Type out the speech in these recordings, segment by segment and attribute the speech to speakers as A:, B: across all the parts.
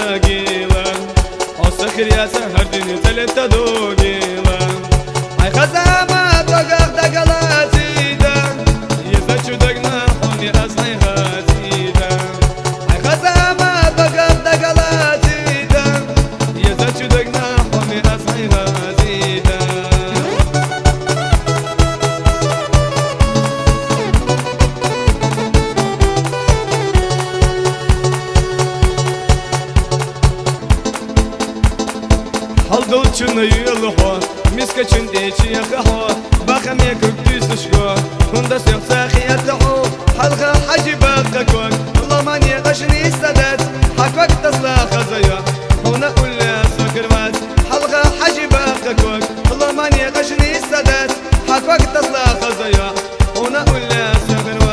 A: داقيلا وسخر يا سهر دني تلت دوقيلا هاي خزامة دوقاق دقلاتي دا يزدشو دقنا حوني أصحي غازي دا هاي خزامة دوقاق دقلاتي دا يزدشو دقنا حوني أصحي غازي دا Haldo çını yılho, miska çındeci yakho, bakam yakıp düzüşko, hunda sırsa khiyatho, halqa hajiba kakon, Allah'man yağışını istedet, hak vakt asla khazaya, huna ulla sokirvat, halqa hajiba kakon, Allah'man yağışını istedet, hak vakt asla khazaya, huna ulla sokirvat.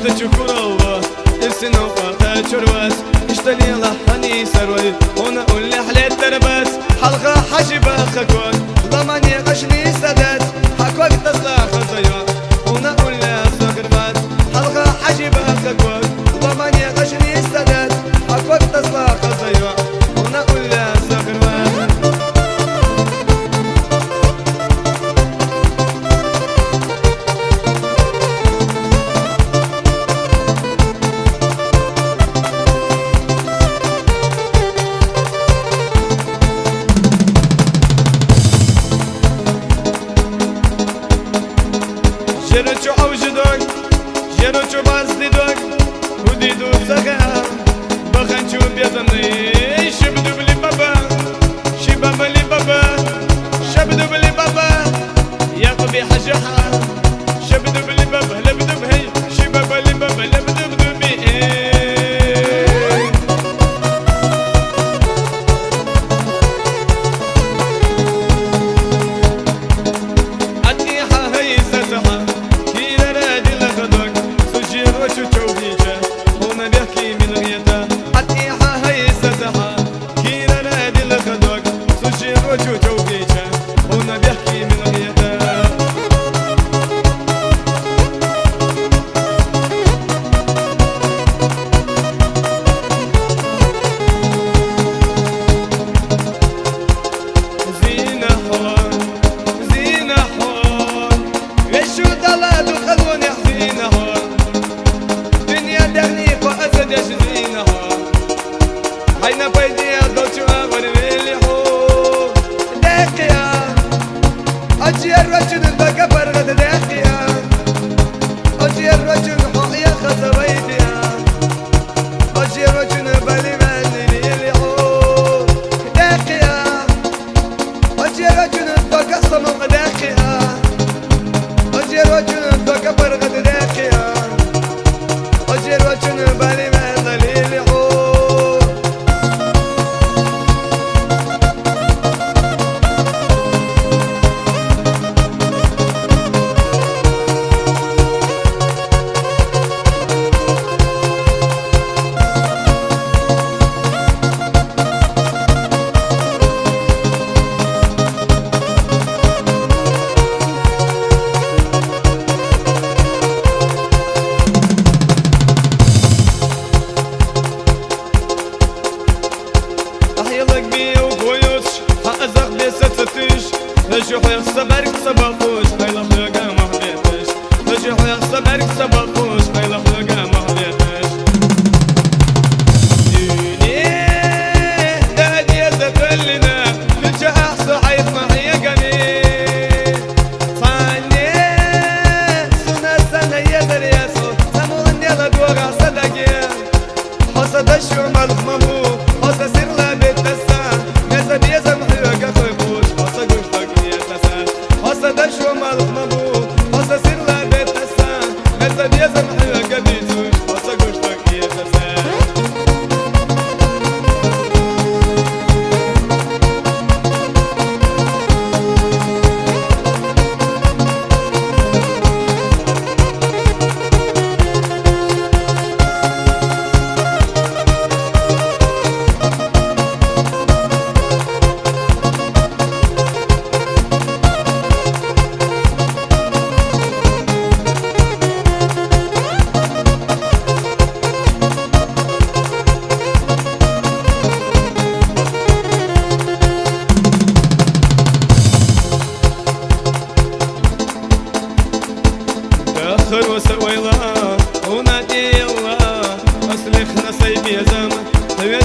A: تشكر الله ارسنا وقاطع شرواس اشتلي لحني سروي هنا قول لي حليت ترباس حلقة حجبة خكوك ضمان يغشني سدات حكوك تصلى خزيا هنا قول لي صغر باس حلقة حجبة خكوك ضمان يغشني سدات حكوك تصلى خزيا هنا قول لي صغر باس جرچو اوجدوك جرچو بازديدوك وديدو سخا بخنچو بيزني شبدو بلي بابا شباب لي بابا شبدو بلي بابا يقبي حجها شبدو بلي بابا لبدو بهي شباب لي بابا لبدو بدوبي أتيها هي سسها هنا بيحكي من غيتا أتيها هي سسها كينا نادي لخدوك سجين وجو توقيتا هنا بيحكي من غيتا زينة حور زينة حور غشو دلاد وخلوني حزينة حور دغني فأسد يشزينها هينا بيدي أدوشو أغربيلي حو داقيا أجي الرجل بقى فرغة داقيا أجي الرجل حقيا خطبيتيا أجي الرجل بالي مالي حو داقيا أجي الرجل بقى صمم داقيا أجي الرجل بقى فرغة داقيا أجر وجن بالي ما دليل حور نجح يخسبرك سبقوش قيل خلقا مهديتش نجح يخسبرك سبقوش قيل خلقا مهديتش ديني دادي يزفلنا لجا احسو حيث معي قميل صاني سنة سنة يزر يسو سمون يلد وقع صدقي حسد الشو ملخ ممو حسد سير لابد تسان نزد يزم حيوك خيبوش حسد قشتك حسد الشو ملخ ممو حسد سير لابد تسان نزد يزم حيوك بيزوش حسد قشتك يتسان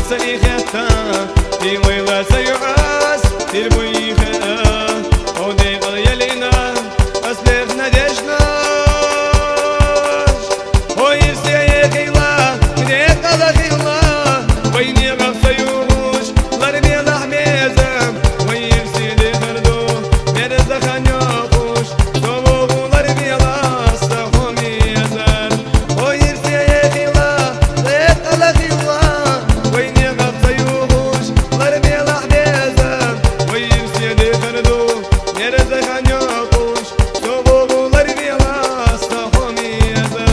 A: سيختا في ويلا سيعاس تربيخا او دي غيالينا اسلخنا ديشنا ويسي يخيلا بديك على خيلا ويني غف سيوش لربي لحميزم ويسي دي خردو مرز خانيوش صبوغو لربي لاسخو ميزم ويسي يخيلا بديك على خيلا ويني غف سيوش لربي لحميزم ويسي دي خردو مرز خانيوش صبوغو لربي لاسخو ميزم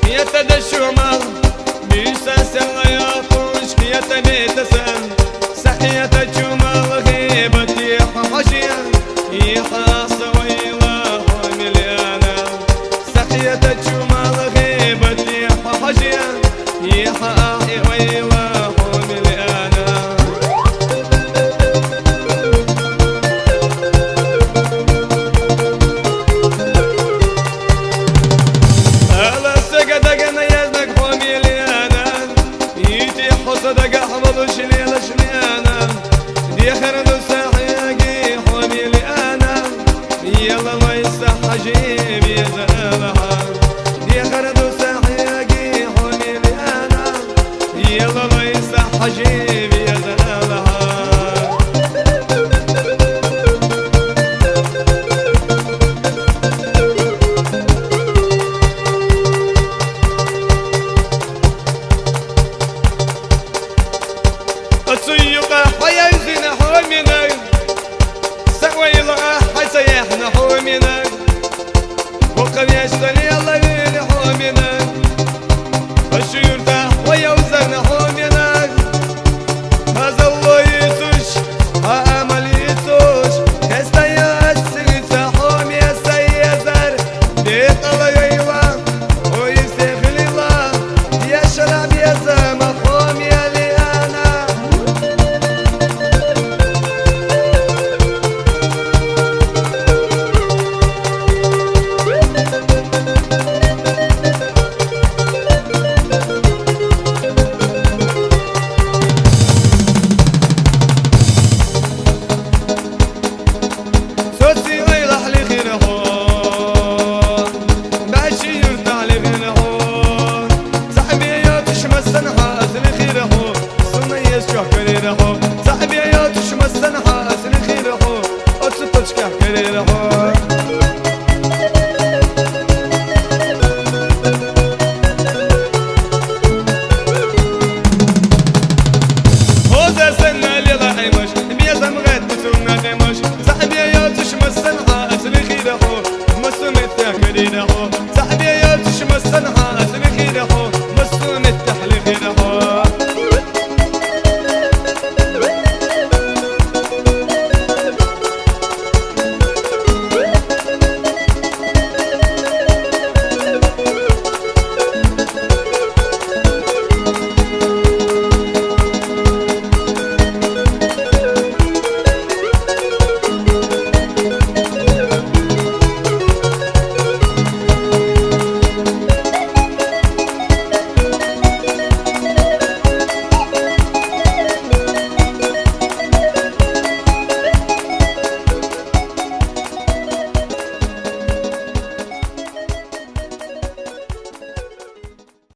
A: يتدشمل بيساسل ياخوش يتبيتسن سحية الجمل غيبتي حشيا يحاس ويلا مليانا سحية الجمل غيبتي حشيا يحاس ويلا مليانا صدق حمض شليل شليانا دي خرد ساحيقي حميلي انا يلا ما يصح جيب يزالها دي خرد ساحيقي حميلي انا يلا ما يصح جيب يزالها السيقة حيزين حومنا سويلة حسيحنا حومنا وقم يشتري الله بين حومنا الشيور تاح ويوزن حومنا هذا الله يسوش هامل يسوش كستياس سيسا حومي السيزر ديت الله يوان ويستغل الله يشرب يزام حومي صاحبي يا تشمس سنحة أسري خيره أتسطش كحكريره هذا سنة اللي ضحيمش بيزم غد بسونا ديمش صاحبي يا تشمس سنحة أسري خيره مسمت كحكريره